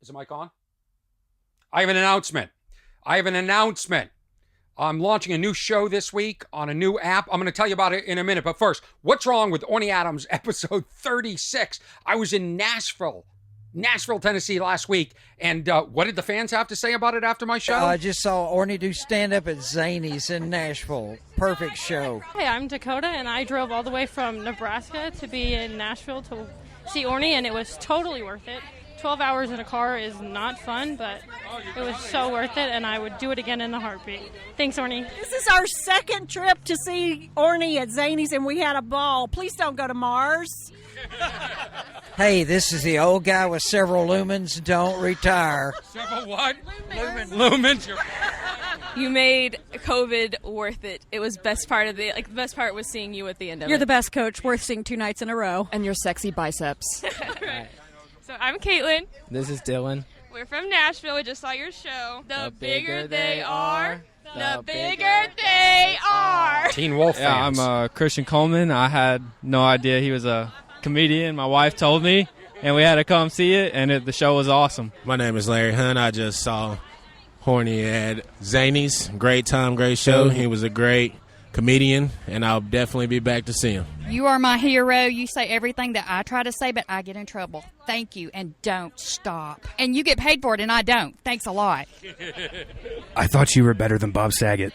Is the mic on? I have an announcement. I'm launching a new show this week on a new app. I'm going to tell you about it in a minute. But first, what's wrong with Orny Adams episode 36? I was in Nashville, Tennessee last week. And what did the fans have to say about it after my show? I just saw Orny do stand-up at Zany's in Nashville. Perfect show. Hey, I'm Dakota, and I drove all the way from Nebraska to be in Nashville to see Orny, and it was totally worth it. 12 hours in a car is not fun, but it was so worth it, and I would do it again in a heartbeat. Thanks, Orny. This is our second trip to see Orny at Zany's, and we had a ball. Please don't go to Mars. Hey, this is the old guy with several lumens. Don't retire. Several what? Lumens. Lumens. You made COVID worth it. It was best part of the best part was seeing you at the end of You're it. the best coach. Worth seeing 2 nights in a row. And your sexy biceps. Right. So I'm Caitlin. This is Dylan. We're from Nashville. We just saw your show. The bigger they are, the bigger they are. Teen Wolf fans. Yeah, I'm Christian Coleman. I had no idea he was a comedian. My wife told me, and we had to come see it, and the show was awesome. My name is Larry Hunt. I just saw Orny at Zany's. Great time, great show. He was a great comedian, and I'll definitely be back to see him. You are my hero. You say everything that I try to say, but I get in trouble. Thank you, and don't stop. And you get paid for it, and I don't. Thanks a lot. I thought you were better than Bob Saget.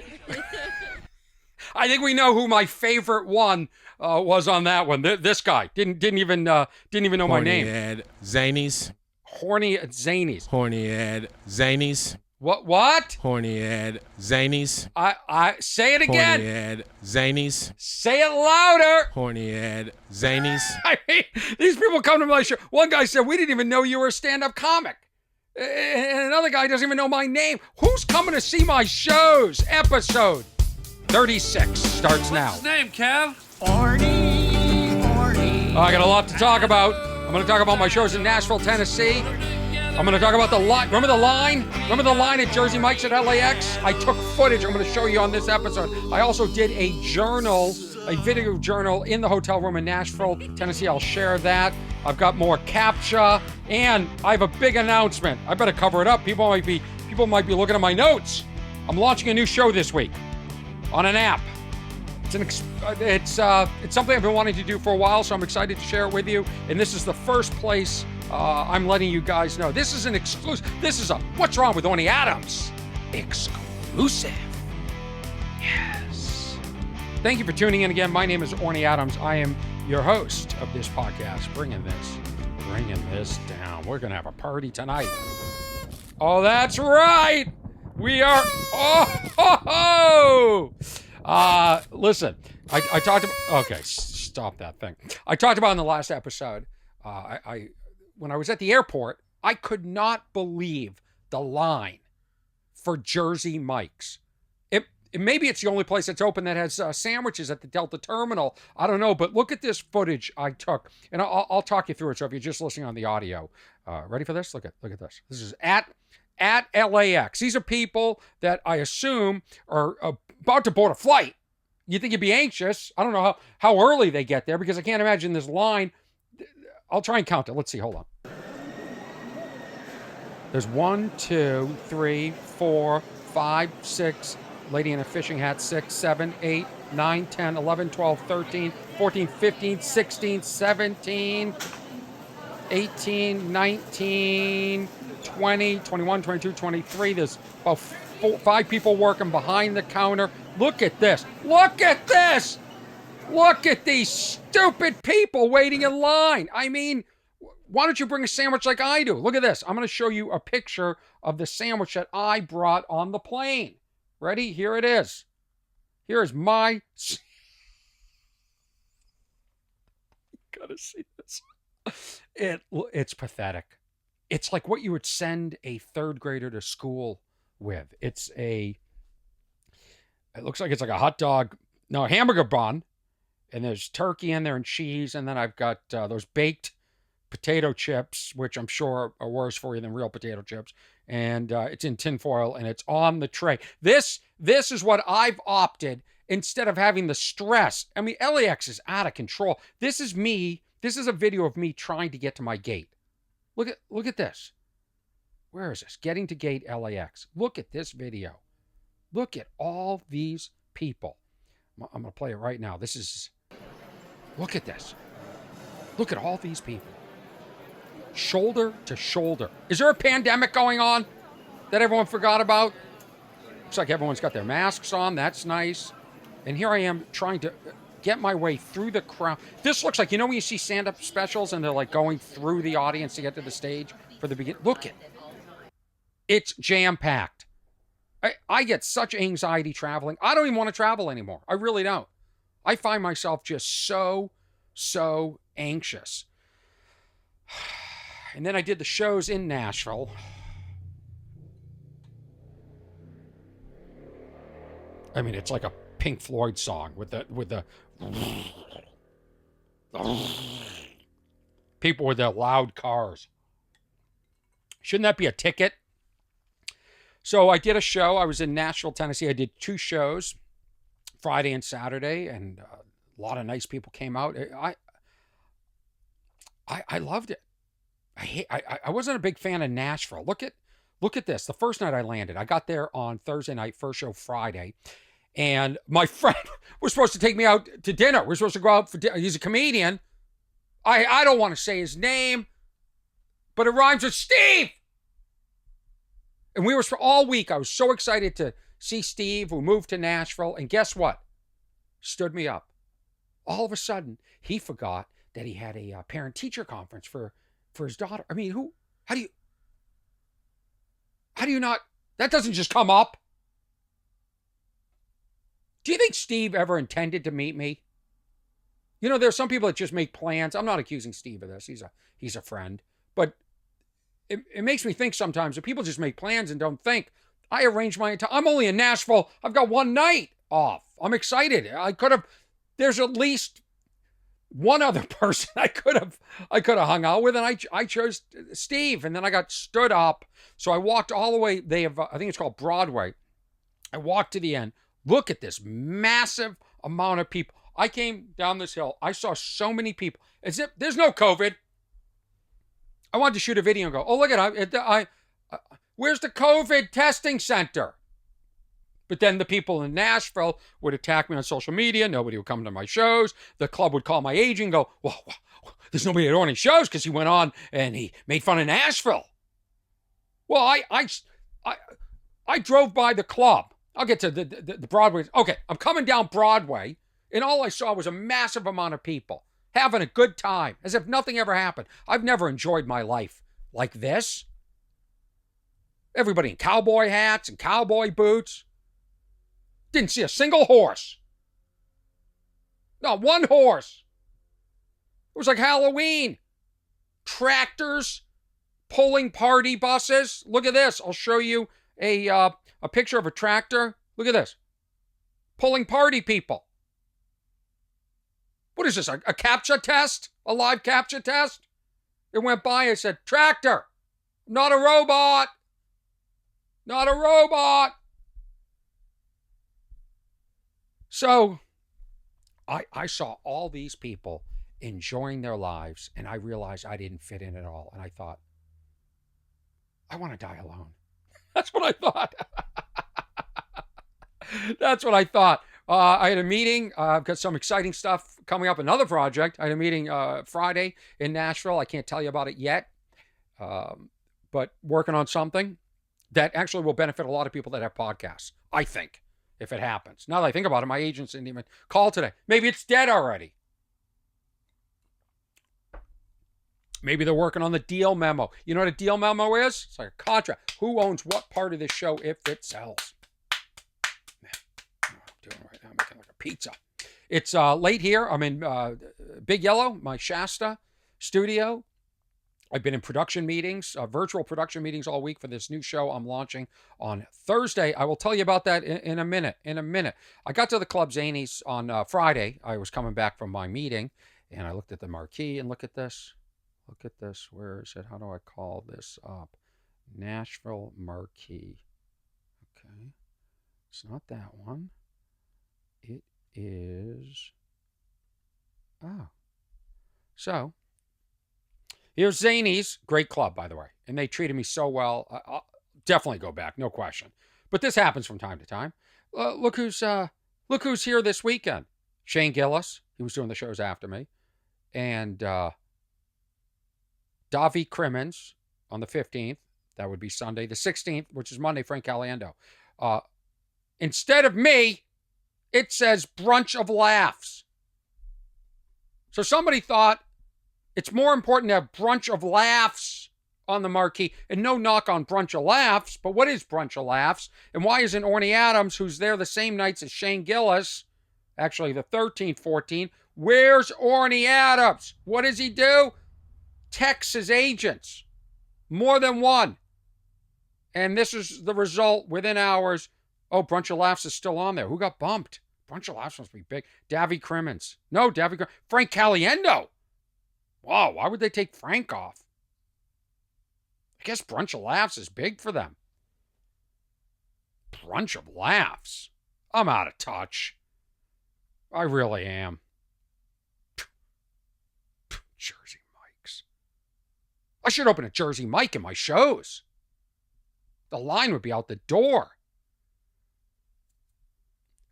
I think we know who my favorite one was on that one. This guy didn't even know my name. Orny at Zany's. Orny at Zany's. Orny at Zany's. What? Orny at Zany's. I say it again. Orny at Zany's. Say it louder. Orny at Zany's. I mean, these people come to my show. One guy said, we didn't even know you were a stand-up comic. And another guy doesn't even know my name. Who's coming to see my shows? Episode 36 starts now. What's his name, Kev? Orny. I got a lot to talk about. I'm going to talk about my shows in Nashville, Tennessee. I'm going to talk about the line. Remember the line? Remember the line at Jersey Mike's at LAX? I took footage. I'm going to show you on this episode. I also did a video journal in the hotel room in Nashville, Tennessee. I'll share that. I've got more Captcha, and I have a big announcement. I better cover it up. People might be looking at my notes. I'm launching a new show this week on an app. It's something I've been wanting to do for a while, so I'm excited to share it with you. And this is the first place I'm letting you guys know. This is an exclusive. This is a What's Wrong with Orny Adams exclusive. Yes. Thank you for tuning in again. My name is Orny Adams. I am your host of this podcast, bringing this down. We're going to have a party tonight. Oh, that's right. We are. Listen, I talked about. Okay, stop that thing. I talked about in the last episode. When I was at the airport, I could not believe the line for Jersey Mike's. Maybe it's the only place that's open that has sandwiches at the Delta terminal. I don't know, but look at this footage I took, and I'll talk you through it. So if you're just listening on the audio, ready for this? Look at this. This is at LAX. These are people that I assume are about to board a flight. You think you'd be anxious. I don't know how early they get there because I can't imagine this line. I'll try and count it. Let's see. Hold on. There's 1, 2, 3, 4, 5, 6. Lady in a fishing hat. 6, 7, 8, 9, 10, 11, 12, 13, 14, 15, 16, 17, 18, 19, 20, 21, 22, 23. There's about 5 people working behind the counter. Look at this. Look at this. Look at these stupid people waiting in line. I mean, why don't you bring a sandwich like I do? Look at this. I'm going to show you a picture of the sandwich that I brought on the plane. Ready? Here it is. Here is my... You gotta see this. It's pathetic. It's like what you would send a 3rd grader to school with. It looks like it's like a hot dog, no, a hamburger bun, and there's turkey in there and cheese, and then I've got those baked potato chips, which I'm sure are worse for you than real potato chips, and it's in tin foil, and it's on the tray. This is what I've opted instead of having the stress. I mean, LAX is out of control. This is me. This is a video of me trying to get to my gate. Look at this. Where is this? Getting to Gate LAX. Look at this video. Look at all these people. I'm going to play it right now. Look at this. Look at all these people. Shoulder to shoulder. Is there a pandemic going on that everyone forgot about? Looks like everyone's got their masks on. That's nice. And here I am trying to get my way through the crowd. This looks like, when you see stand-up specials and they're like going through the audience to get to the stage for the beginning. Look at it. It's jam-packed. I get such anxiety traveling. I don't even want to travel anymore. I really don't. I find myself just so anxious. And then I did the shows in Nashville. I mean, it's like a Pink Floyd song with the people with their loud cars. Shouldn't that be a ticket? So I did a show. I was in Nashville, Tennessee. I did 2 shows, Friday and Saturday, and a lot of nice people came out. I loved it. I wasn't a big fan of Nashville. Look at this. The first night I landed, I got there on Thursday night, first show Friday, and my friend was supposed to take me out to dinner. We're supposed to go out for dinner. He's a comedian. I don't want to say his name, but it rhymes with Steve. And we were all week. I was so excited to see Steve, who moved to Nashville. And guess what? Stood me up. All of a sudden, he forgot that he had a parent-teacher conference for his daughter. I mean, how do you not, that doesn't just come up. Do you think Steve ever intended to meet me? There's some people that just make plans. I'm not accusing Steve of this. He's a friend. But it makes me think sometimes that people just make plans and don't think. I arranged I'm only in Nashville. I've got one night off. I'm excited. There's at least one other person I could have hung out with, and I chose Steve, and then I got stood up. So I walked all the way. They have, I think it's called Broadway. I walked to the end. Look at this massive amount of people. I came down this hill. I saw so many people. There's no COVID. I wanted to shoot a video and go, oh, look at it. Where's the COVID testing center? But then the people in Nashville would attack me on social media. Nobody would come to my shows. The club would call my agent and go, well, there's nobody at Orny shows because he went on and he made fun of Nashville. Well, I drove by the club. I'll get to the Broadway. Okay, I'm coming down Broadway, and all I saw was a massive amount of people having a good time, as if nothing ever happened. I've never enjoyed my life like this. Everybody in cowboy hats and cowboy boots. Didn't see a single horse. Not one horse. It was like Halloween. Tractors pulling party buses. Look at this. I'll show you a picture of a tractor. Look at this. Pulling party people. What is this, a Captcha test? A live Captcha test? It went by, I said, tractor, not a robot. Not a robot. So, I saw all these people enjoying their lives, and I realized I didn't fit in at all. And I thought, I want to die alone. That's what I thought. That's what I thought. I had a meeting. I've got some exciting stuff coming up. Another project. I had a meeting Friday in Nashville. I can't tell you about it yet, but working on something that actually will benefit a lot of people that have podcasts, I think, if it happens. Now that I think about it, my agents didn't even call today. Maybe it's dead already. Maybe they're working on the deal memo. You know what a deal memo is? It's like a contract. Who owns what part of this show if it sells? Man, I'm doing right now. I'm making like a pizza. It's late here. I'm in Big Yellow, my Shasta studio. I've been in production meetings, virtual production meetings all week for this new show I'm launching on Thursday. I will tell you about that in a minute. I got to the Club Zanies on Friday. I was coming back from my meeting, and I looked at the marquee, and look at this. Look at this. Where is it? How do I call this up? Nashville marquee. Okay. It's not that one. It is... Oh. So... Here's Zany's, great club, by the way. And they treated me so well. I'll definitely go back, no question. But this happens from time to time. Look who's here this weekend. Shane Gillis, he was doing the shows after me. And Davi Crimmins on the 15th. That would be Sunday. The 16th, which is Monday, Frank Caliendo. Instead of me, it says Brunch of Laughs. So somebody thought it's more important to have Brunch of Laughs on the marquee. And no knock on Brunch of Laughs, but what is Brunch of Laughs? And why isn't Orny Adams, who's there the same nights as Shane Gillis, actually the 13th, 14th, where's Orny Adams? What does he do? Texts his agents. More than one. And this is the result within hours. Oh, Brunch of Laughs is still on there. Who got bumped? Brunch of Laughs must be big. Davi Crimmins. No, Frank Caliendo. Wow, why would they take Frank off? I guess Brunch of Laughs is big for them. Brunch of Laughs. I'm out of touch. I really am. Jersey Mike's. I should open a Jersey Mike in my shows. The line would be out the door.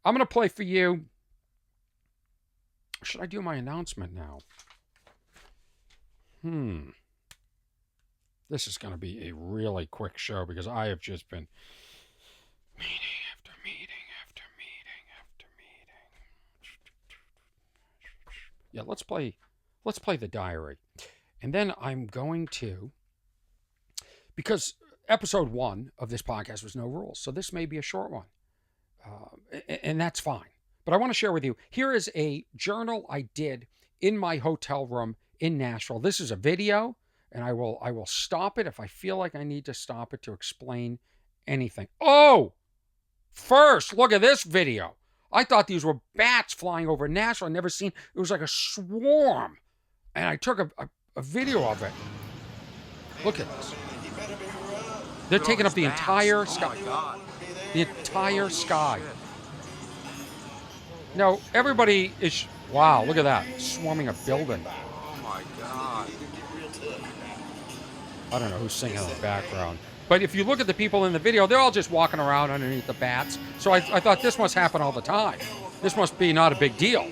I'm going to play for you. Should I do my announcement now? This is going to be a really quick show because I have just been meeting after meeting after meeting after meeting. Yeah, let's play the diary. And then I'm going to, because episode 1 of this podcast was no rules, so this may be a short one. And that's fine. But I want to share with you, here is a journal I did in my hotel room in Nashville. This is a video, and I will stop it if I feel like I need to stop it to explain anything. Oh, first, look at this video. I thought these were bats flying over Nashville. I'd never seen, it was like a swarm. And I took a video of it. Look at this. They're taking up the entire sky. The entire sky. No, everybody is, wow, look at that. Swarming a building. Oh my God. I don't know who's singing in the background. But if you look at the people in the video, they're all just walking around underneath the bats. So I thought this must happen all the time. This must be not a big deal.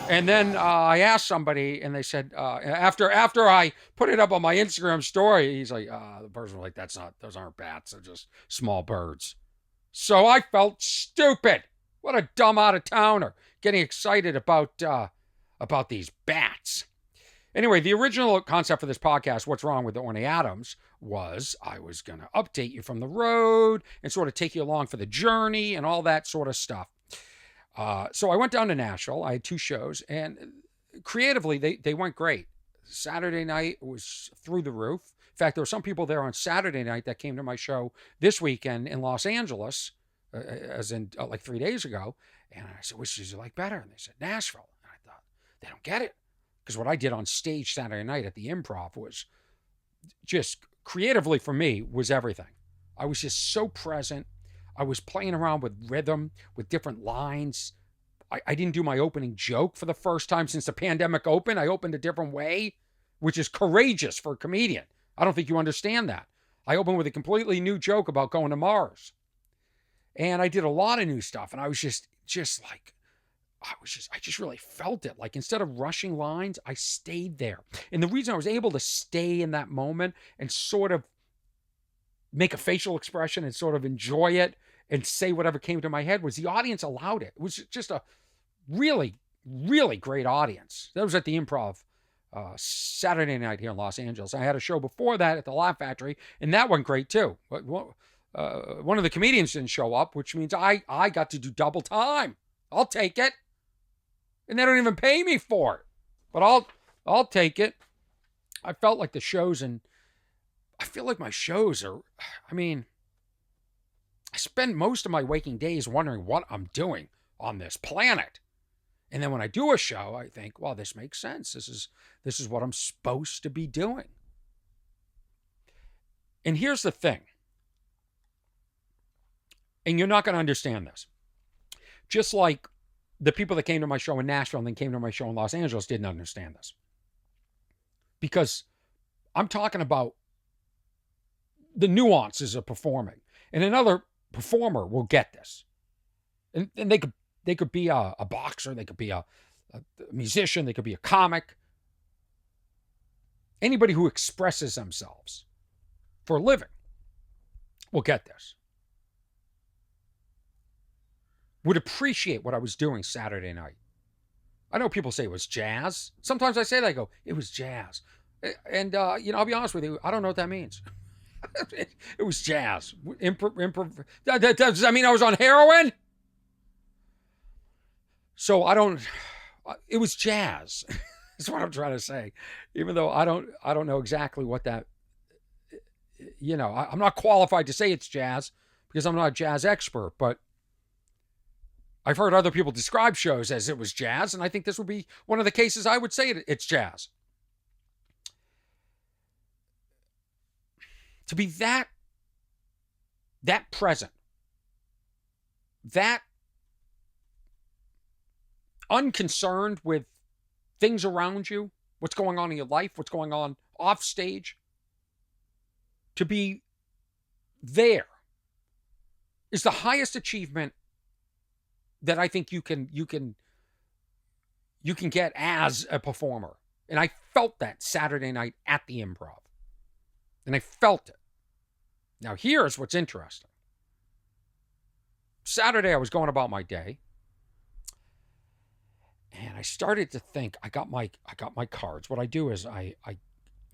And then I asked somebody, and they said, after I put it up on my Instagram story, he's like, the person was like, those aren't bats, they're just small birds. So I felt stupid. What a dumb out-of-towner getting excited about these bats. Anyway, the original concept for this podcast, What's Wrong with Orny Adams, was I was going to update you from the road and sort of take you along for the journey and all that sort of stuff. So I went down to Nashville. I had 2 shows, and creatively, they went great. Saturday night was through the roof. In fact, there were some people there on Saturday night that came to my show this weekend in Los Angeles, as in like 3 days ago. And I said, which did you like better? And they said, Nashville. And I thought, they don't get it. Because what I did on stage Saturday night at the Improv was just creatively for me was everything. I was just so present. I was playing around with rhythm, with different lines. I didn't do my opening joke for the first time since the pandemic opened. I opened a different way, which is courageous for a comedian. I don't think you understand that. I opened with a completely new joke about going to Mars. And I did a lot of new stuff. And I was just like, I just really felt it. Like instead of rushing lines, I stayed there. And the reason I was able to stay in that moment and sort of make a facial expression and sort of enjoy it and say whatever came to my head was the audience allowed it. It was just a really, really great audience. That was at the Improv Saturday night here in Los Angeles. I had a show before that at the Laugh Factory, and that went great too. But one of the comedians didn't show up, which means I got to do double time. I'll take it. And they don't even pay me for it. But I'll take it. I felt like the shows, and I feel like my shows are, I mean, I spend most of my waking days wondering what I'm doing on this planet. And then when I do a show, I think, well, this makes sense. This is what I'm supposed to be doing. And here's the thing. And you're not going to understand this. Just like the people that came to my show in Nashville and then came to my show in Los Angeles didn't understand this. Because I'm talking about the nuances of performing. And another performer will get this. And they could be a boxer, they could be a musician, they could be a comic. Anybody who expresses themselves for a living will get this. Would appreciate what I was doing Saturday night. I know people say it was jazz. Sometimes I say that, I go, it was jazz. And, I'll be honest with you, I don't know what that means. It was jazz. Improv. Does that mean I was on heroin? So it was jazz. That's what I'm trying to say. Even though I don't know exactly what that, I'm not qualified to say it's jazz because I'm not a jazz expert, but I've heard other people describe shows as it was jazz, and I think this would be one of the cases I would say it's jazz. To be that present, that unconcerned with things around you, what's going on in your life, what's going on off stage, to be there is the highest achievement that I think you can get as a performer. And I felt that Saturday night at the Improv. And I felt it. Now here's what's interesting. Saturday I was going about my day. And I started to think, I got my cards. What I do is I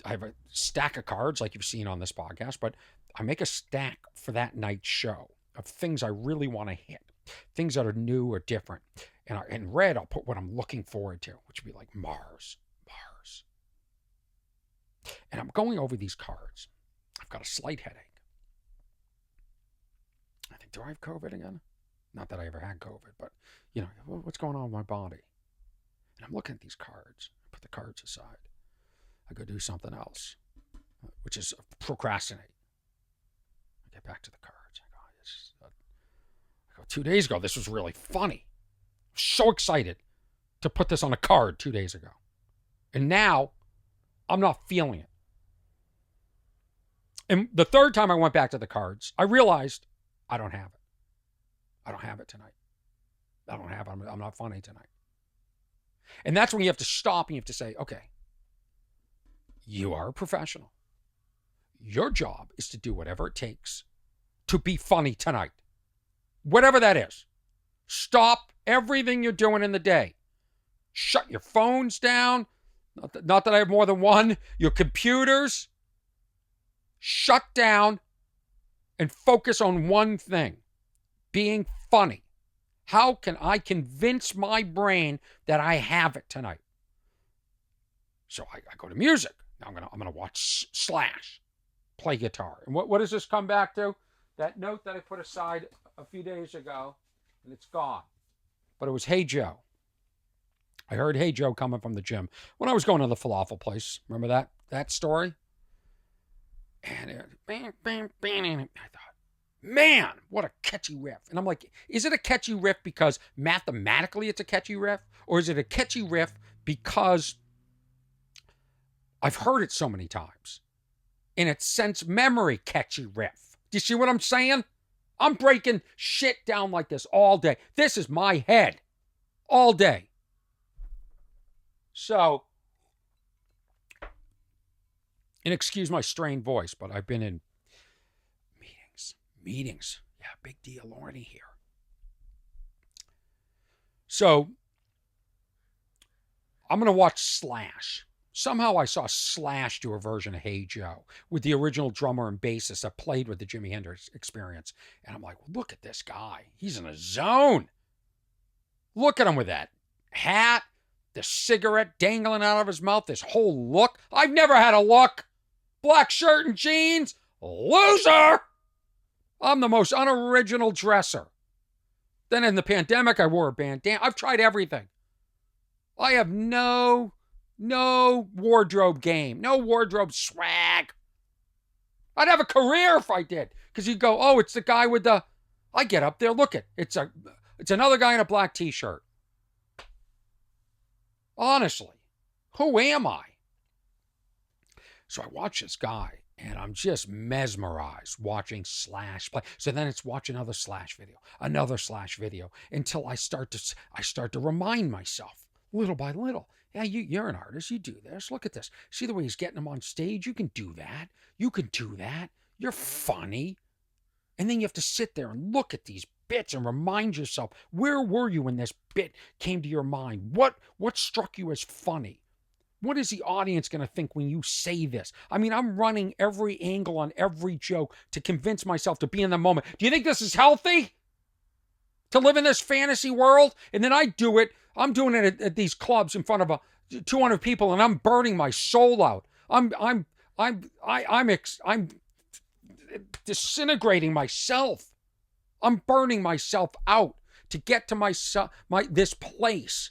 have a stack of cards like you've seen on this podcast, but I make a stack for that night's show of things I really want to hit. Things that are new or different. And in red, I'll put what I'm looking forward to, which would be like Mars. And I'm going over these cards. I've got a slight headache. I think, do I have COVID again? Not that I ever had COVID, but, what's going on with my body? And I'm looking at these cards. I put the cards aside. I go do something else, which is procrastinate. I get back to the cards. I go, 2 days ago, this was really funny. So excited to put this on a card 2 days ago. And now I'm not feeling it. And the third time I went back to the cards, I realized I don't have it. I don't have it tonight. I don't have it. I'm not funny tonight. And that's when you have to stop and you have to say, okay, you are a professional. Your job is to do whatever it takes to be funny tonight. Whatever that is. Stop everything you're doing in the day. Shut your phones down. Not that I have more than one. Your computers. Shut down and focus on one thing. Being funny. How can I convince my brain that I have it tonight? So I go to music. Now I'm gonna watch Slash play guitar. And what does this come back to? That note that I put aside a few days ago, and it's gone. But it was Hey Joe. I heard Hey Joe coming from the gym when I was going to the falafel place. Remember that story? And I thought, man, what a catchy riff. And I'm like, is it a catchy riff because mathematically it's a catchy riff? Or is it a catchy riff because I've heard it so many times? In its sense memory catchy riff. Do you see what I'm saying? I'm breaking shit down like this all day. This is my head. All day. So, and excuse my strained voice, but I've been in meetings. Yeah, big deal, Orny here. So, I'm going to watch Slash. Somehow I saw Slash do a version of Hey Joe with the original drummer and bassist that played with the Jimi Hendrix Experience. And I'm like, look at this guy. He's in a zone. Look at him with that hat, the cigarette dangling out of his mouth, this whole look. I've never had a look. Black shirt and jeans. Loser. I'm the most unoriginal dresser. Then in the pandemic, I wore a bandana. I've tried everything. I have no wardrobe game, no wardrobe swag. I'd have a career if I did. Because you'd go, oh, it's the guy with the... I get up there, look it. It's another guy in a black t-shirt. Honestly, who am I? So I watch this guy, and I'm just mesmerized watching Slash play. So then it's watch another Slash video, until I start to remind myself little by little. Yeah, you're an artist. You do this. Look at this. See the way he's getting them on stage? You can do that. You can do that. You're funny. And then you have to sit there and look at these bits and remind yourself, where were you when this bit came to your mind? What struck you as funny? What is the audience going to think when you say this? I mean, I'm running every angle on every joke to convince myself to be in the moment. Do you think this is healthy? To live in this fantasy world? And then I do it. I'm doing it at these clubs in front of 200 people, and I'm burning my soul out. I'm disintegrating myself. I'm burning myself out to get to this place.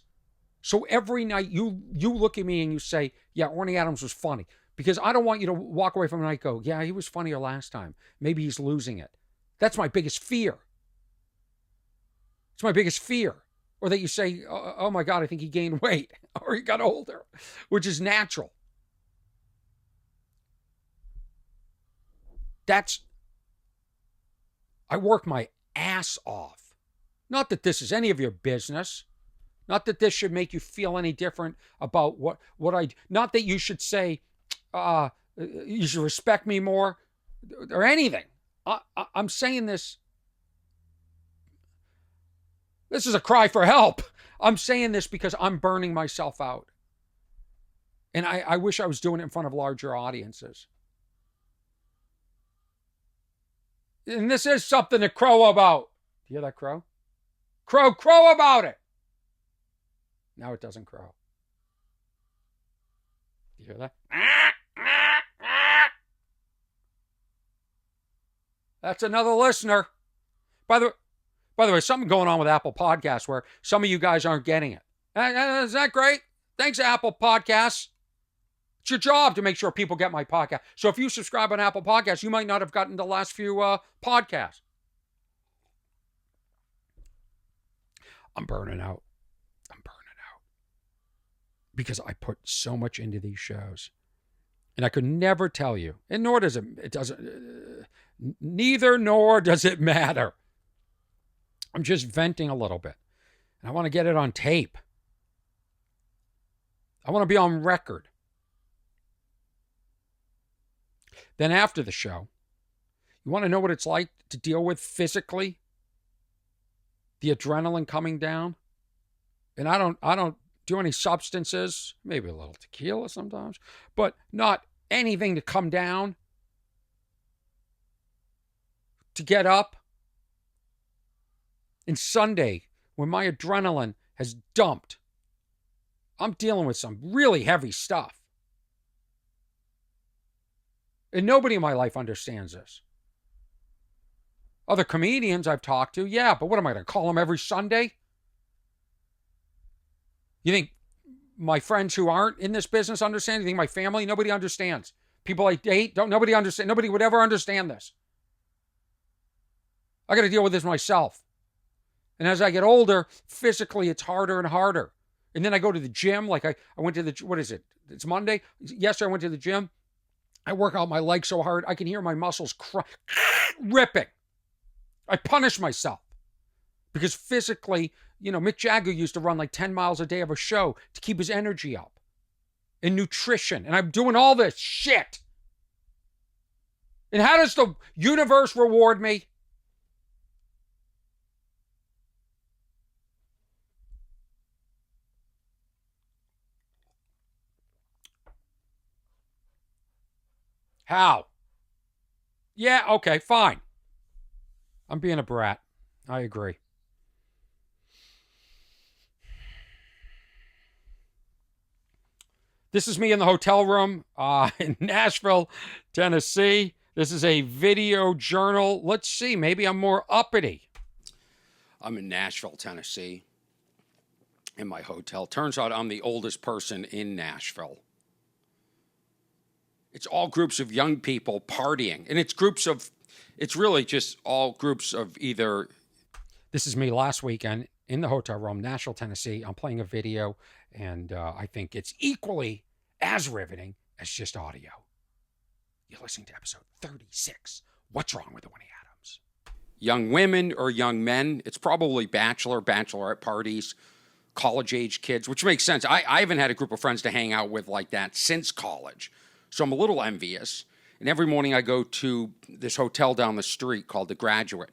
So every night you look at me and you say, yeah, Orny Adams was funny. Because I don't want you to walk away from the night and go, yeah, he was funnier last time. Maybe he's losing it. That's my biggest fear. It's my biggest fear. Or that you say, oh my God, I think he gained weight. Or he got older. Which is natural. I work my ass off. Not that this is any of your business. Not that this should make you feel any different about what I... Not that you should say, you should respect me more, or anything. I'm saying this... This is a cry for help. I'm saying this because I'm burning myself out. And I wish I was doing it in front of larger audiences. And this is something to crow about. Do you hear that crow? Crow about it. Now it doesn't crow. Do you hear that? That's another listener. By the way, something going on with Apple Podcasts where some of you guys aren't getting it. Is that great? Thanks, Apple Podcasts. It's your job to make sure people get my podcast. So if you subscribe on Apple Podcasts, you might not have gotten the last few podcasts. I'm burning out. Because I put so much into these shows. And I could never tell you, and nor does neither nor does it matter. I'm just venting a little bit. And I want to get it on tape. I want to be on record. Then after the show, you want to know what it's like to deal with physically? The adrenaline coming down? And I don't do any substances, maybe a little tequila sometimes, but not anything to come down, to get up. And Sunday, when my adrenaline has dumped, I'm dealing with some really heavy stuff. And nobody in my life understands this. Other comedians I've talked to, yeah, but what am I going to call them every Sunday? You think my friends who aren't in this business understand? You think my family? Nobody understands. People I date, nobody understand. Nobody would ever understand this. I got to deal with this myself. And as I get older, physically, it's harder and harder. And then I go to the gym. Like I went to the, what is it? It's Monday. Yesterday I went to the gym. I work out my legs so hard, I can hear my muscles ripping. I punish myself. Because physically, Mick Jagger used to run like 10 miles a day of a show to keep his energy up. And nutrition. And I'm doing all this shit. And how does the universe reward me? How? Yeah, okay, fine. I'm being a brat. I agree. This is me in the hotel room in Nashville, Tennessee. This is a video journal. Let's see, maybe I'm more uppity. I'm in Nashville, Tennessee, in my hotel. Turns out I'm the oldest person in Nashville. It's all groups of young people partying. And it's really just all groups of either... This is me last weekend in the hotel room, Nashville, Tennessee. I'm playing a video, and I think it's equally as riveting as just audio. You're listening to episode 36. What's wrong with Orny Adams? Young women or young men, it's probably bachelorette parties, college-age kids, which makes sense. I haven't had a group of friends to hang out with like that since college. So I'm a little envious. And every morning I go to this hotel down the street called The Graduate.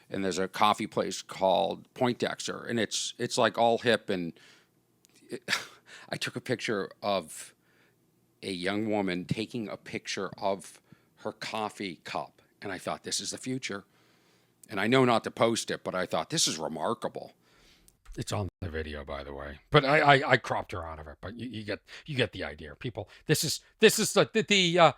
And there's a coffee place called Poindexter. And it's like all hip. And I took a picture of a young woman taking a picture of her coffee cup. And I thought, this is the future. And I know not to post it, but I thought, this is remarkable. It's on the video, by the way. But I cropped her out of it. But you get the idea. People, this is the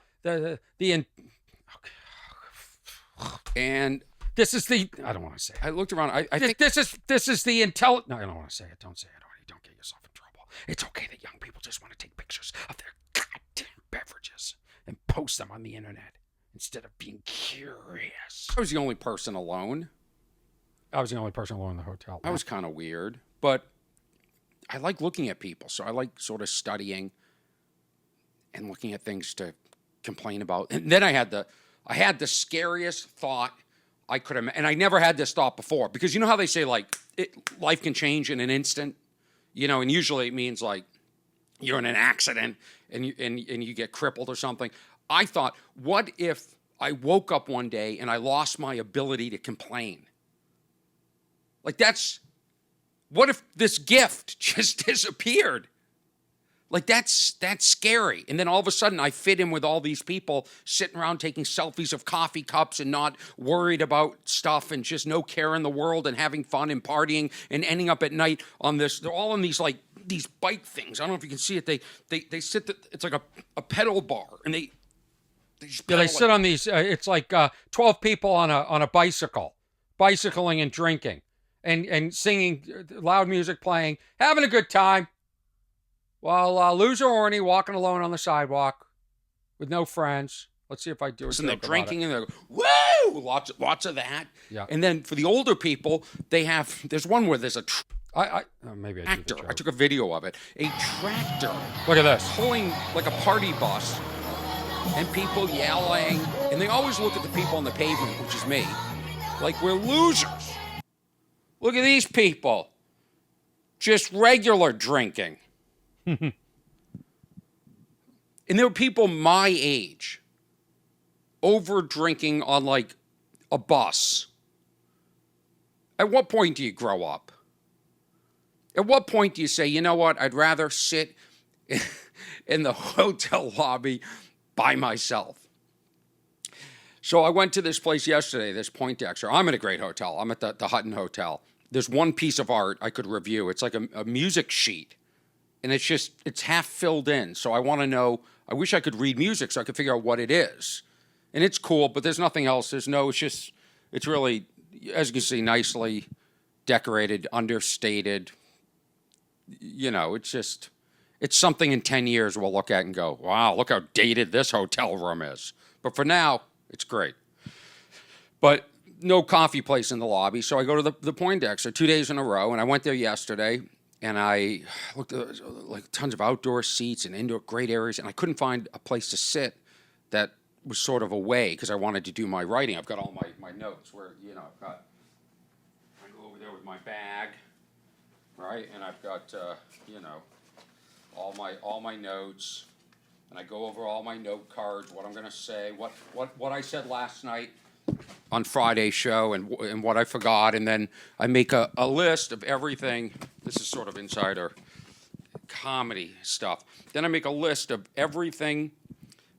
and this is the, I don't want to say it. I looked around. I think this is the intel. No, I don't want to say it. Don't say it. Don't get yourself in trouble. It's okay that young people just want to take pictures of their goddamn beverages and post them on the internet instead of being curious. I was the only person alone. I was the only person alone in the hotel. That was kind of weird, but I like looking at people. So I like sort of studying and looking at things to complain about. And then I had the scariest thought I could have, and I never had this thought before, because you know how they say like life can change in an instant, you know, and usually it means like you're in an accident and you get crippled or something. I thought, what if I woke up one day and I lost my ability to complain? Like what if this gift just disappeared? Like that's scary. And then all of a sudden I fit in with all these people sitting around taking selfies of coffee cups and not worried about stuff and just no care in the world and having fun and partying and ending up at night on this. They're all on these like these bike things. I don't know if you can see it. They sit, it's like a pedal bar and they just pedal. Yeah, they sit on these, it's like 12 people on a bicycle, bicycling and drinking and singing, loud music playing, having a good time. While loser Orny walking alone on the sidewalk with no friends. Let's see if I do it. And they're drinking and they're woo, lots of that. Yeah. And then for the older people, there's one where there's a maybe a tractor. I took a video of it. A tractor. Look at this. Pulling like a party bus, and people yelling, and they always look at the people on the pavement, which is me, like we're losers. Look at these people, just regular drinking. And there were people my age over drinking on like a bus. At what point do you grow up? At what point do you say, you know what, I'd rather sit in the hotel lobby by myself? So I went to this place yesterday, this Poindexter. I'm at a great hotel. I'm at the Hutton Hotel. There's one piece of art I could review. It's like a music sheet. And it's half filled in. So I want to know, I wish I could read music so I could figure out what it is. And it's cool, but there's nothing else. It's really, as you can see, nicely decorated, understated. You know, it's something in 10 years we'll look at and go, wow, look how dated this hotel room is. But for now, it's great. But no coffee place in the lobby. So I go to the Poindexter 2 days in a row, and I went there yesterday. And I looked at like tons of outdoor seats and indoor great areas, and I couldn't find a place to sit that was sort of away because I wanted to do my writing. I've got all my notes where, you know, I go over there with my bag, right? And I've got, you know, all my notes, and I go over all my note cards, what I'm going to say, what I said last night on Friday's show and what I forgot, and then I make a list of everything. This is sort of insider comedy stuff. Then I make a list of everything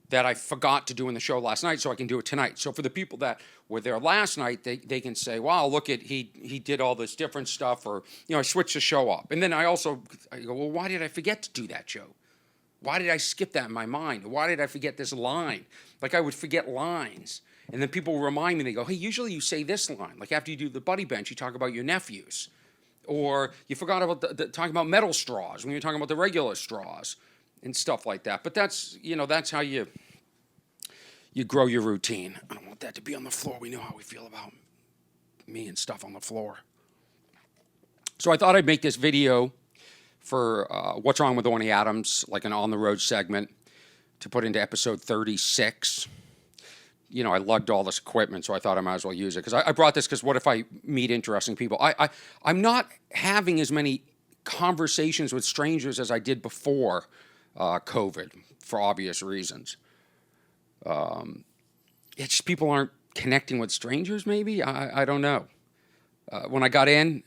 that I forgot to do in the show last night so I can do it tonight. So for the people that were there last night, they can say, wow, look at, he did all this different stuff, or, you know, I switched the show up. And then I go, well, why did I forget to do that show? Why did I skip that in my mind? Why did I forget this line? Like I would forget lines. And then people will remind me, they go, hey, usually you say this line. Like after you do the buddy bench, you talk about your nephews. Or you forgot about talking about metal straws when you're talking about the regular straws and stuff like that. But that's, you know, that's how you grow your routine. I don't want that to be on the floor. We know how we feel about me and stuff on the floor. So I thought I'd make this video for What's Wrong with Orny Adams, like an on-the-road segment. to put into episode 36. You know, I lugged all this equipment, so I thought I might as well use it. Because I brought this because what if I meet interesting people? I'm not having as many conversations with strangers as I did before COVID, for obvious reasons. It's just people aren't connecting with strangers, maybe? I don't know. When I got in,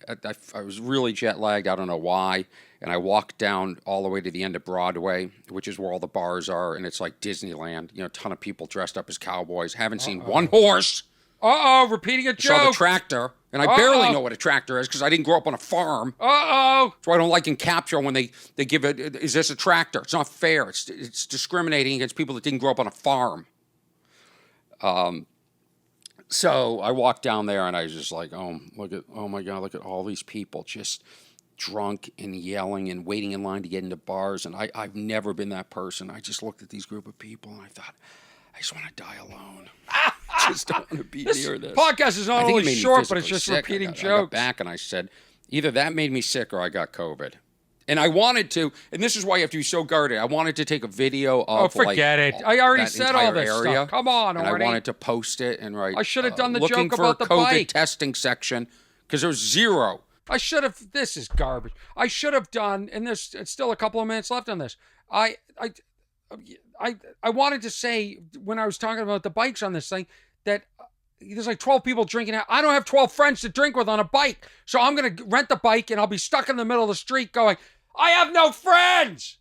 I was really jet lagged. I don't know why. And I walked down all the way to the end of Broadway, which is where all the bars are. And it's like Disneyland. You know, a ton of people dressed up as cowboys. Haven't seen one horse. Repeating a joke. I saw the tractor. And I barely know what a tractor is because I didn't grow up on a farm. That's why I don't like in Captchas when they give it, is this a tractor? It's not fair. It's discriminating against people that didn't grow up on a farm. So I walked down there and I was just like, oh my God, look at all these people just drunk and yelling and waiting in line to get into bars. And I've never been that person. I just looked at these group of people and I thought, I just want to die alone. I just don't want to be near this. Podcast is not only short, but it's just sick. repeating jokes. I got back and I said, either that made me sick or I got COVID. And I wanted to, and this is why you have to be so guarded. I wanted to take a video of forget it. I already said all this area, stuff. Come on, and Orny. I wanted to post it and write. I should have done the looking joke for about the COVID bike. testing section because there was zero. I should have. This is garbage. I should have done, and there's still a couple of minutes left on this. I wanted to say when I was talking about the bikes on this thing that there's like 12 people drinking out. I don't have 12 friends to drink with on a bike, so I'm gonna rent the bike and I'll be stuck in the middle of the street going, I have no friends.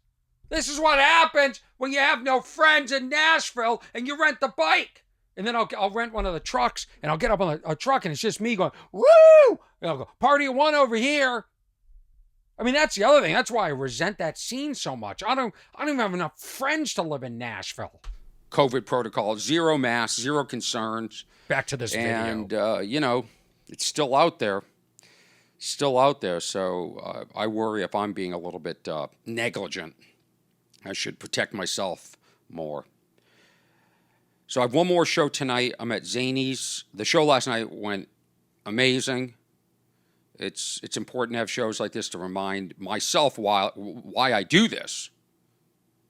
This is what happens when you have no friends in Nashville and you rent the bike. And then I'll rent one of the trucks and I'll get up on a truck and it's just me going, woo! And I'll go, party of one over here. I mean, that's the other thing. That's why I resent that scene so much. I don't even have enough friends to live in Nashville. COVID protocol, zero masks, zero concerns. Back to this video. And, you know, it's still out there. So I worry if I'm being a little bit negligent. I should protect myself more. So I have one more show tonight. I'm at Zany's. The show last night went amazing. It's important to have shows like this to remind myself why I do this,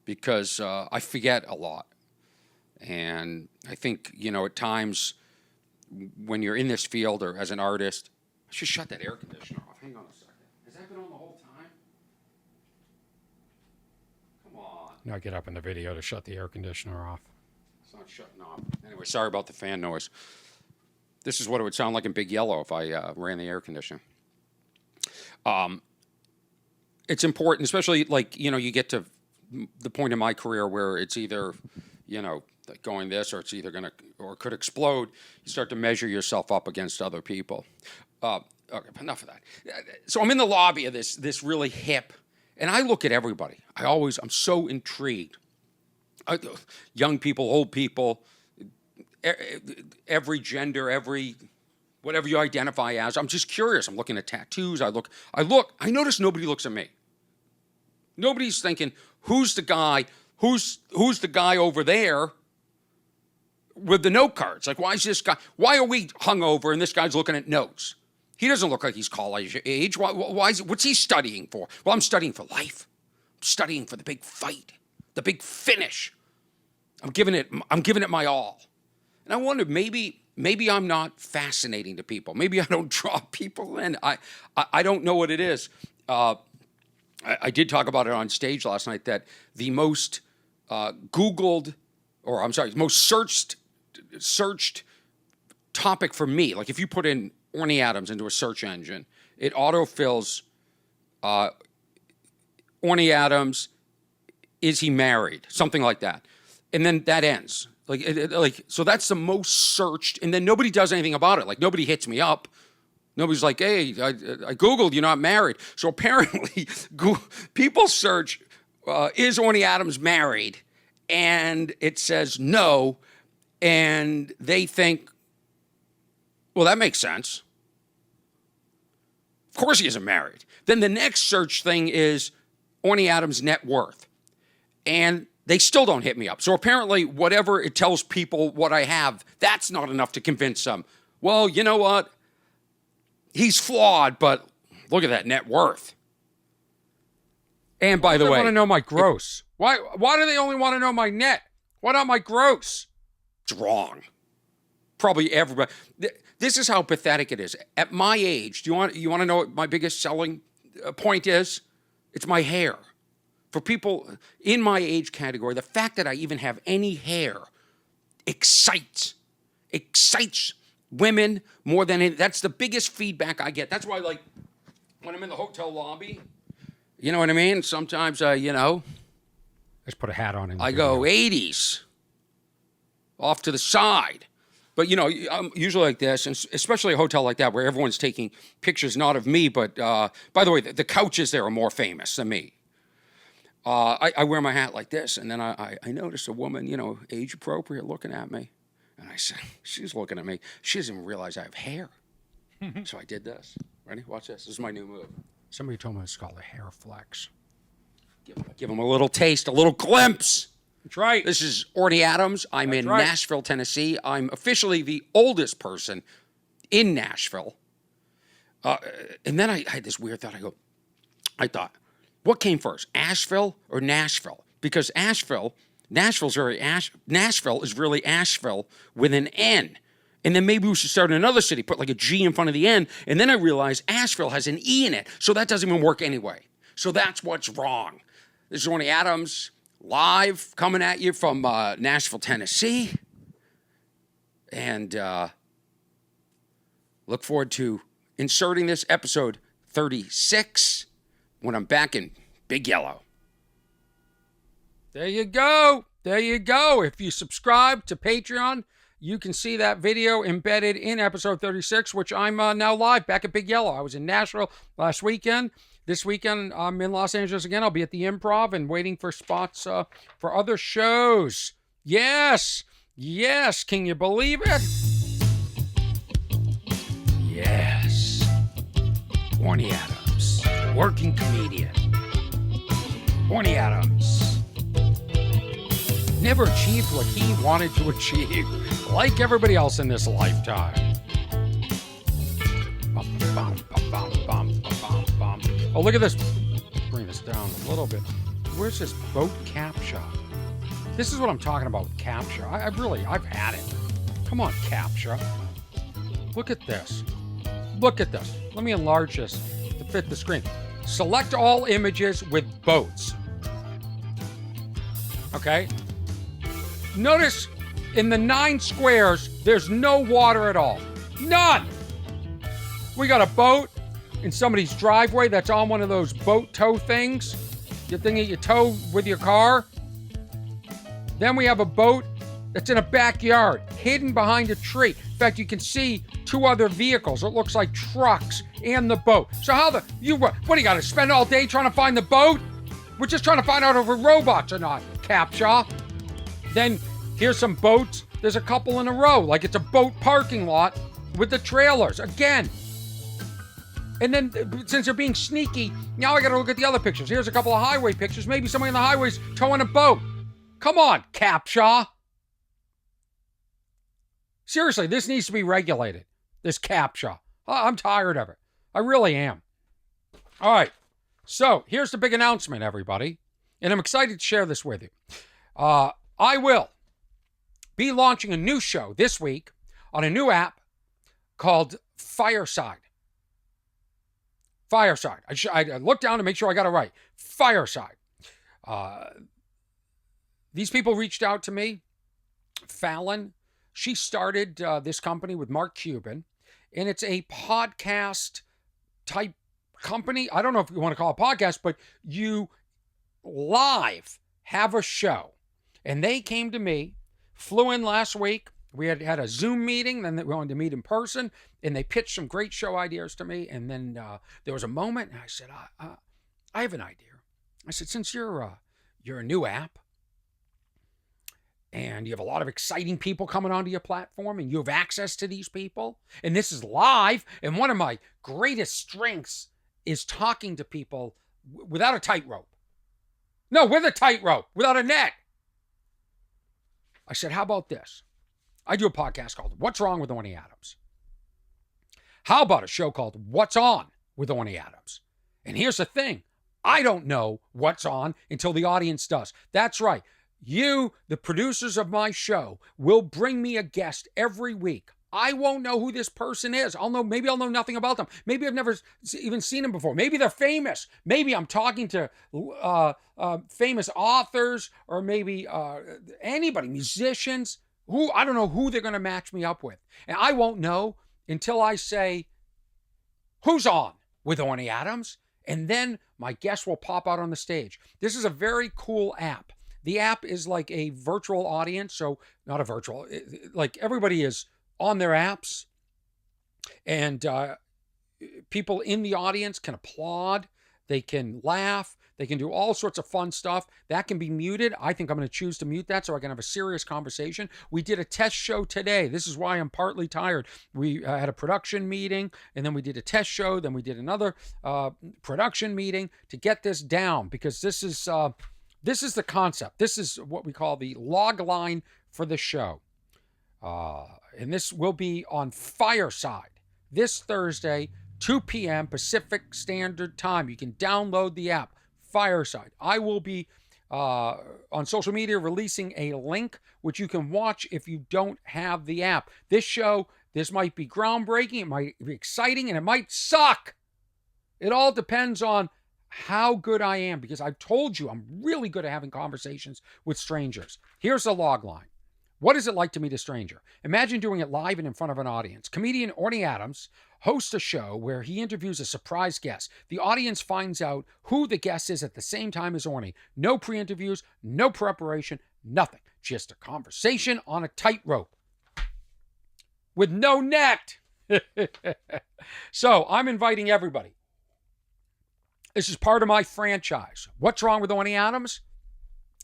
because I forget a lot. And I think, you know, at times when you're in this field or as an artist, I should shut that air conditioner off. Hang on a second. Has that been on the whole time? Come on. Now I get up in the video to shut the air conditioner off. It's not shutting off. Anyway, sorry about the fan noise. This is what it would sound like in Big Yellow if I ran the air conditioner. It's important, especially like, you know, you get to the point in my career where it's either, you know, going this or it's either going to or could explode. You start to measure yourself up against other people. Okay, enough of that. So I'm in the lobby of this really hip, and I look at everybody. I'm so intrigued. Young people, old people, every gender, whatever you identify as. I'm just curious. I'm looking at tattoos. I notice nobody looks at me. Nobody's thinking, who's the guy over there with the note cards? Like, why are we hungover and this guy's looking at notes? He doesn't look like he's college age. What's he studying for? Well, I'm studying for life. I'm studying for the big fight, the big finish. I'm giving it my all. And I wonder, maybe I'm not fascinating to people. Maybe I don't draw people in. I don't know what it is. I did talk about it on stage last night that the most most searched topic for me, like if you put in Orny Adams into a search engine, it autofills Orny Adams, is he married? Something like that. And then that ends. So that's the most searched, and then nobody does anything about it. Like, nobody hits me up. Nobody's like, hey, I Googled, you're not married. So apparently, people search, is Orny Adams married? And it says no, and they think, well, that makes sense. Of course he isn't married. Then the next search thing is Orny Adams' net worth. And they still don't hit me up. So apparently, whatever it tells people what I have, that's not enough to convince them. Well, you know what? He's flawed, but look at that net worth. And by the way, I want to know my gross. Why do they only want to know my net? Why not my gross? It's wrong. Probably everybody. This is how pathetic it is. At my age, do you want to know what my biggest selling point is? It's my hair. For people in my age category, the fact that I even have any hair excites women more than any. That's the biggest feedback I get. That's why, like, when I'm in the hotel lobby, you know what I mean? Sometimes, let's put a hat on him. I go 80s off to the side. But, I'm usually like this, and especially a hotel like that where everyone's taking pictures, not of me, but, by the way, the couches there are more famous than me. I wear my hat like this, and then I notice a woman, age appropriate, looking at me. And I said, she's looking at me. She doesn't even realize I have hair. So I did this. Ready? Watch this. This is my new move. Somebody told me it's called a hair flex. Give them a little taste, a little glimpse. That's right. This is Orny Adams. I'm in Nashville, Tennessee. I'm officially the oldest person in Nashville. And then I had this weird thought. I thought, what came first, Asheville or Nashville? Because Nashville is really Asheville with an N. And then maybe we should start in another city, put like a G in front of the N. And then I realized Asheville has an E in it. So that doesn't even work anyway. So that's what's wrong. This is Orny Adams, live, coming at you from Nashville, Tennessee. And look forward to inserting this episode 36 when I'm back in Big Yellow. There you go. There you go. If you subscribe to Patreon, you can see that video embedded in episode 36, which I'm now live back at Big Yellow. I was in Nashville last weekend. This weekend, I'm in Los Angeles again. I'll be at the Improv and waiting for spots for other shows. Yes. Yes. Can you believe it? Yes. Orny Adams, working comedian. Orny Adams never achieved what he wanted to achieve, like everybody else in this lifetime. Oh, look at this. Bring this down a little bit. Where's this boat Captcha? This is what I'm talking about with Captcha. I've had it. Come on, Captcha. Look at this. Look at this. Let me enlarge this to fit the screen. Select all images with boats. Okay? Notice in the 9 squares, there's no water at all. None! We got a boat in somebody's driveway that's on one of those boat tow things. Your thing that you tow with your car. Then we have a boat that's in a backyard, hidden behind a tree. In fact, you can see 2 other vehicles. It looks like trucks and the boat. So what do you got to spend all day trying to find the boat? We're just trying to find out if we're robots or not, Captcha. Then here's some boats. There's a couple in a row, like it's a boat parking lot with the trailers again. And then since they're being sneaky, now I got to look at the other pictures. Here's a couple of highway pictures. Maybe somebody on the highway's towing a boat. Come on, Captcha. Seriously, this needs to be regulated. This Captcha. I'm tired of it. I really am. All right. So here's the big announcement, everybody. And I'm excited to share this with you. I will be launching a new show this week on a new app called Fireside. Fireside. I looked down to make sure I got it right. Fireside. These people reached out to me. Fallon, she started this company with Mark Cuban, and it's a podcast type company. I don't know if you want to call it a podcast, but you live have a show. And they came to me, flew in last week. We had a Zoom meeting, then we wanted to meet in person, and they pitched some great show ideas to me. And then there was a moment, and I said, I have an idea. I said, since you're a new app, and you have a lot of exciting people coming onto your platform, and you have access to these people, and this is live, and one of my greatest strengths is talking to people without a tightrope. No, with a tightrope, without a net. I said, how about this? I do a podcast called What's Wrong with Orny Adams? How about a show called What's On with Orny Adams? And here's the thing. I don't know what's on until the audience does. That's right. You, the producers of my show, will bring me a guest every week. I won't know who this person is. Maybe I'll know nothing about them. Maybe I've never even seen them before. Maybe they're famous. Maybe I'm talking to famous authors, or maybe anybody, musicians. I don't know who they're going to match me up with. And I won't know until I say, who's on with Orny Adams? And then my guest will pop out on the stage. This is a very cool app. The app is like a virtual audience. So not a virtual, like everybody is on their apps, and people in the audience can applaud, they can laugh, they can do all sorts of fun stuff. That can be muted. I think I'm going to choose to mute that so I can have a serious conversation. We did a test show today. This is why I'm partly tired. We had a production meeting, and then we did a test show, then we did another production meeting to get this down, because this is the concept. This is what we call the log line for the show. And this will be on Fireside this Thursday, 2 p.m. Pacific Standard Time. You can download the app, Fireside. I will be on social media releasing a link which you can watch if you don't have the app. This might be groundbreaking, it might be exciting, and it might suck. It all depends on how good I am, because I've told you I'm really good at having conversations with strangers. Here's the log line. What is it like to meet a stranger? Imagine doing it live and in front of an audience. Comedian Orny Adams hosts a show where he interviews a surprise guest. The audience finds out who the guest is at the same time as Orny. No pre-interviews, no preparation, nothing. Just a conversation on a tightrope with no net. So I'm inviting everybody. This is part of my franchise. What's Wrong with Orny Adams?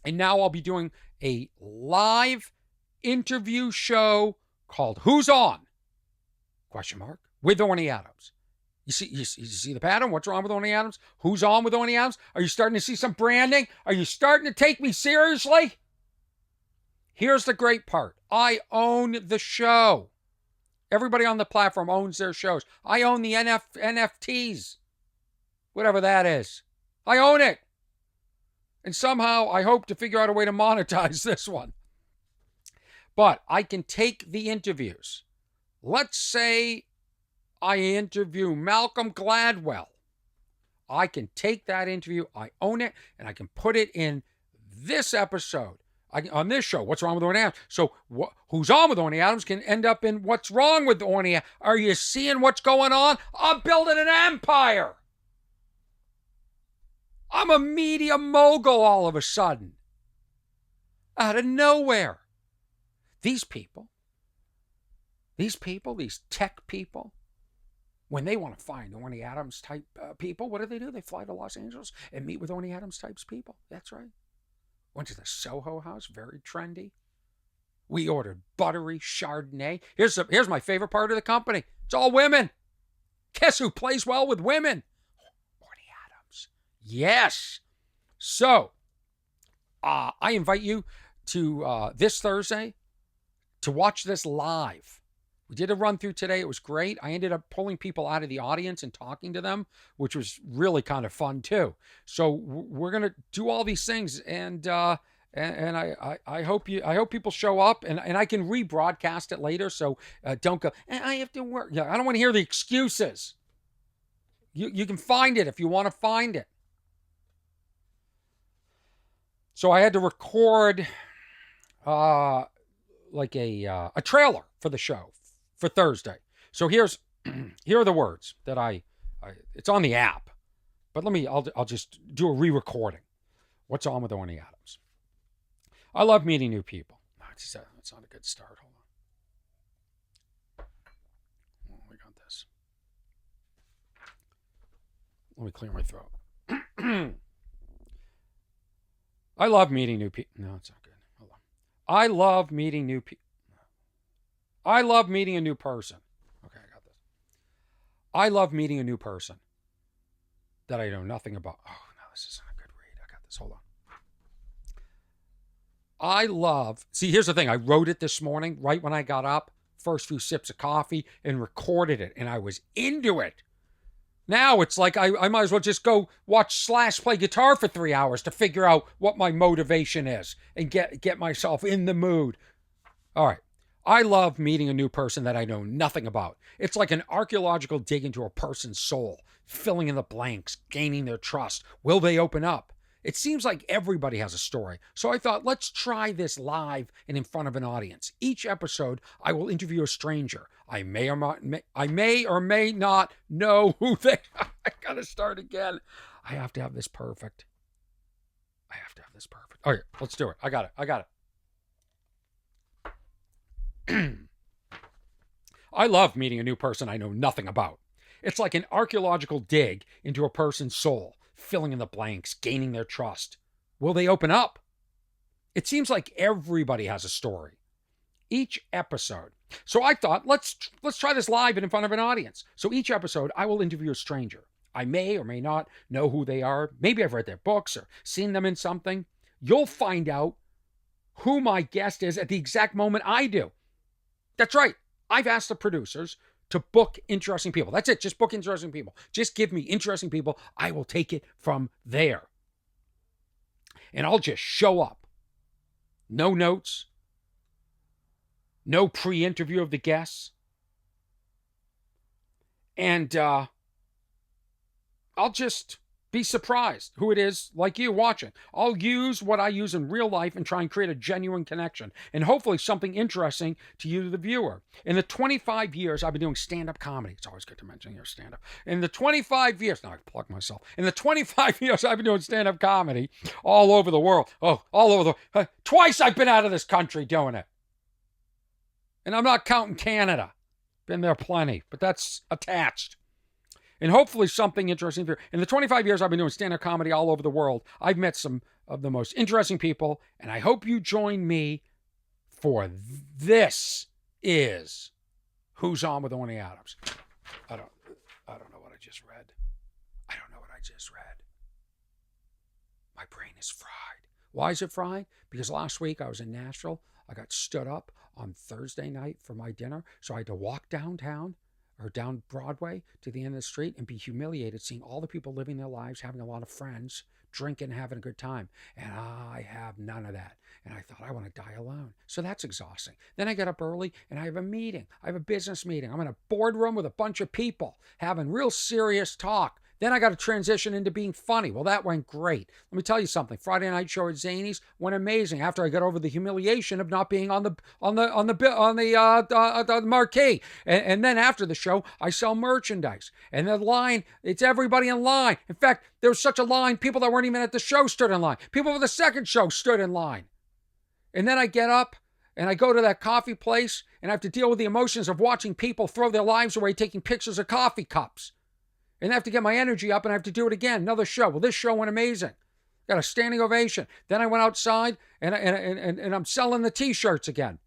And now I'll be doing a live interview show called Who's On? ? With Orny Adams. You see the pattern? What's wrong with Orny Adams? Who's on with Orny Adams? Are you starting to see some branding? Are you starting to take me seriously? Here's the great part. I own the show. Everybody on the platform owns their shows. I own the NFTs. Whatever that is. I own it. And somehow I hope to figure out a way to monetize this one. But I can take the interviews. Let's say I interview Malcolm Gladwell. I can take that interview, I own it, and I can put it in this episode. On this show, What's Wrong with Orny Adams? So Who's On with Orny Adams can end up in What's Wrong with Orny Adams. Are you seeing what's going on? I'm building an empire. I'm a media mogul all of a sudden. Out of nowhere. These tech people, when they want to find Orny Adams type people, what do? They fly to Los Angeles and meet with Orny Adams types people. That's right. Went to the Soho House, very trendy. We ordered buttery Chardonnay. Here's my favorite part of the company. It's all women. Guess who plays well with women? Orny Adams. Yes. So, I invite you to this Thursday to watch this live. We did a run through today. It was great. I ended up pulling people out of the audience and talking to them, which was really kind of fun too. So we're going to do all these things, and I hope people show up, and I can rebroadcast it later. So don't go, I have to work. Yeah, I don't want to hear the excuses. You can find it if you want to find it. So I had to record like a trailer for the show for Thursday. So here are the words that I it's on the app, but I'll just do a re-recording. What's on with Orny Adams? I love meeting new people. That's not a good start. Hold on. Oh, we got this. Let me clear my throat. I love meeting new people. No, it's not good. Hold on. I love meeting new people. I love meeting a new person. Okay, I got this. I love meeting a new person that I know nothing about. Oh, no, this isn't a good read. I got this. Hold on. See, here's the thing. I wrote it this morning, right when I got up, first few sips of coffee, and recorded it, and I was into it. Now it's like I might as well just go watch Slash play guitar for 3 hours to figure out what my motivation is and get myself in the mood. All right. I love meeting a new person that I know nothing about. It's like an archaeological dig into a person's soul, filling in the blanks, gaining their trust. Will they open up? It seems like everybody has a story. So I thought, let's try this live and in front of an audience. Each episode, I will interview a stranger. I may or may not know who they are. I gotta start again. I have to have this perfect. All right, let's do it. I got it. I love meeting a new person I know nothing about. It's like an archaeological dig into a person's soul, filling in the blanks, gaining their trust. Will they open up? It seems like everybody has a story. Each episode. So I thought, let's try this live and in front of an audience. So each episode, I will interview a stranger. I may or may not know who they are. Maybe I've read their books or seen them in something. You'll find out who my guest is at the exact moment I do. That's right. I've asked the producers to book interesting people. That's it. Just book interesting people. Just give me interesting people. I will take it from there. And I'll just show up. No notes. No pre-interview of the guests. And I'll just be surprised who it is like you watching. I'll use what I use in real life and try and create a genuine connection and hopefully something interesting to you, the viewer. In the 25 years I've been doing stand-up comedy, it's always good to mention your stand-up. In the 25 years, now I plug myself. In the 25 years I've been doing stand-up comedy all over the world. Twice I've been out of this country doing it. And I'm not counting Canada. Been there plenty, but that's attached. And hopefully something interesting. In the 25 years I've been doing stand-up comedy all over the world, I've met some of the most interesting people, and I hope you join me for This Is Who's On with Orny Adams. I don't know what I just read. My brain is fried. Why is it fried? Because last week I was in Nashville. I got stood up on Thursday night for my dinner, so I had to walk downtown or down Broadway to the end of the street and be humiliated seeing all the people living their lives, having a lot of friends, drinking, having a good time. And I have none of that. And I thought, I want to die alone. So that's exhausting. Then I get up early and I have a meeting. I have a business meeting. I'm in a boardroom with a bunch of people having real serious talk. Then I got to transition into being funny. Well, that went great. Let me tell you something. Friday night show at Zany's went amazing. After I got over the humiliation of not being on the marquee, and then after the show, I sell merchandise. And the line, it's everybody in line. In fact, there was such a line. People that weren't even at the show stood in line. People for the second show stood in line. And then I get up and I go to that coffee place and I have to deal with the emotions of watching people throw their lives away taking pictures of coffee cups. And I have to get my energy up and I have to do it again. Another show. Well, this show went amazing. Got a standing ovation. Then I went outside and I'm selling the T-shirts again.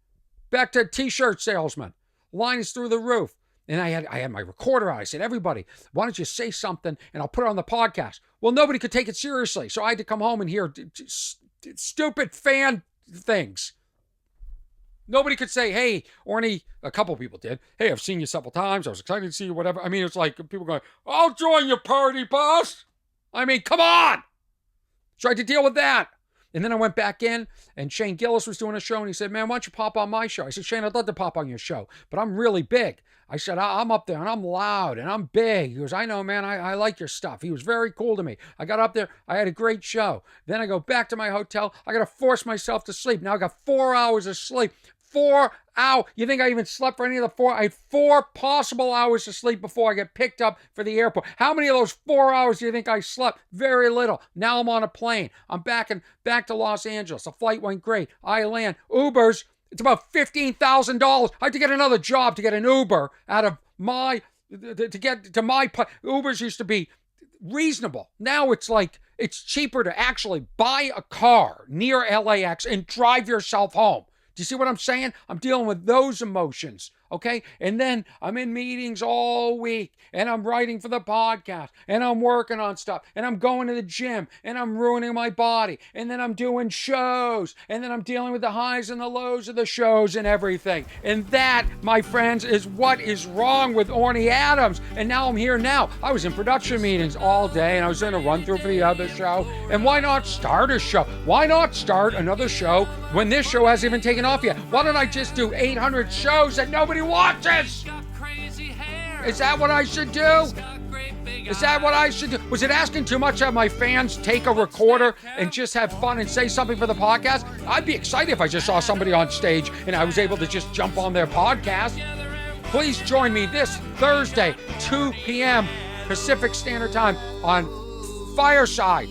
Back to T-shirt salesman. Line is through the roof. And I had my recorder out. I said, everybody, why don't you say something and I'll put it on the podcast. Well, nobody could take it seriously. So I had to come home and hear stupid fan things. Nobody could say, hey, Orny, a couple people did. Hey, I've seen you several times. I was excited to see you, whatever. I mean, it's like people going, I'll join your party, boss. I mean, come on. Tried to deal with that. And then I went back in and Shane Gillis was doing a show and he said, man, why don't you pop on my show? I said, Shane, I'd love to pop on your show, but I'm really big. I said, I'm up there and I'm loud and I'm big. He goes, I know, man, I like your stuff. He was very cool to me. I got up there. I had a great show. Then I go back to my hotel. I got to force myself to sleep. Now I got 4 hours of sleep. 4 hours. You think I even slept for any of the 4? I had 4 possible hours to sleep before I get picked up for the airport. How many of those 4 hours do you think I slept? Very little. Now I'm on a plane. I'm back to Los Angeles. The flight went great. I land. Ubers, it's about $15,000. I had to get another job to get an Uber out of my, to get to my, Ubers used to be reasonable. Now it's like, it's cheaper to actually buy a car near LAX and drive yourself home. Do you see what I'm saying? I'm dealing with those emotions Okay? And then I'm in meetings all week, and I'm writing for the podcast, and I'm working on stuff, and I'm going to the gym, and I'm ruining my body, and then I'm doing shows, and then I'm dealing with the highs and the lows of the shows and everything. And that, my friends, is what is wrong with Orny Adams. And now I'm here now. I was in production meetings all day, and I was in a run through for the other show. And why not start a show? Why not start another show when this show hasn't even taken off yet? Why don't I just do 800 shows that nobody watches? Is that what I should do? Is that what I should do? Was it asking too much to have my fans take a recorder and just have fun and say something for the podcast? I'd be excited if I just saw somebody on stage and I was able to just jump on their podcast. Please join me this Thursday, 2 p.m. Pacific Standard Time on Fireside,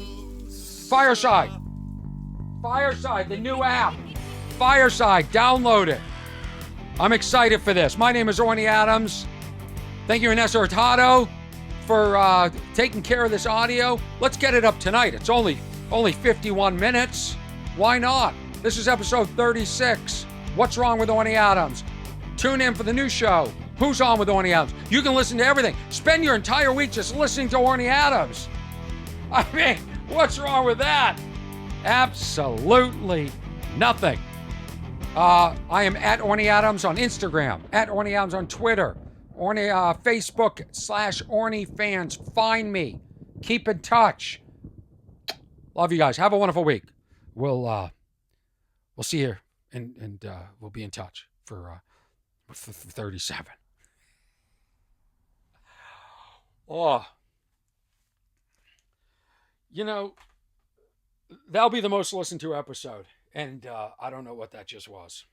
the new app. Fireside, download it. I'm excited for this. My name is Orny Adams. Thank you, Inessa Hurtado, for taking care of this audio. Let's get it up tonight. It's only 51 minutes. Why not? This is episode 36. What's wrong with Orny Adams? Tune in for the new show. Who's on with Orny Adams? You can listen to everything. Spend your entire week just listening to Orny Adams. I mean, what's wrong with that? Absolutely nothing. I am at Orny Adams on Instagram, at Orny Adams on Twitter, Facebook /Orny fans. Find me. Keep in touch. Love you guys. Have a wonderful week. We'll see you and we'll be in touch for 37. Oh, you know, that'll be the most listened to episode. And I don't know what that just was.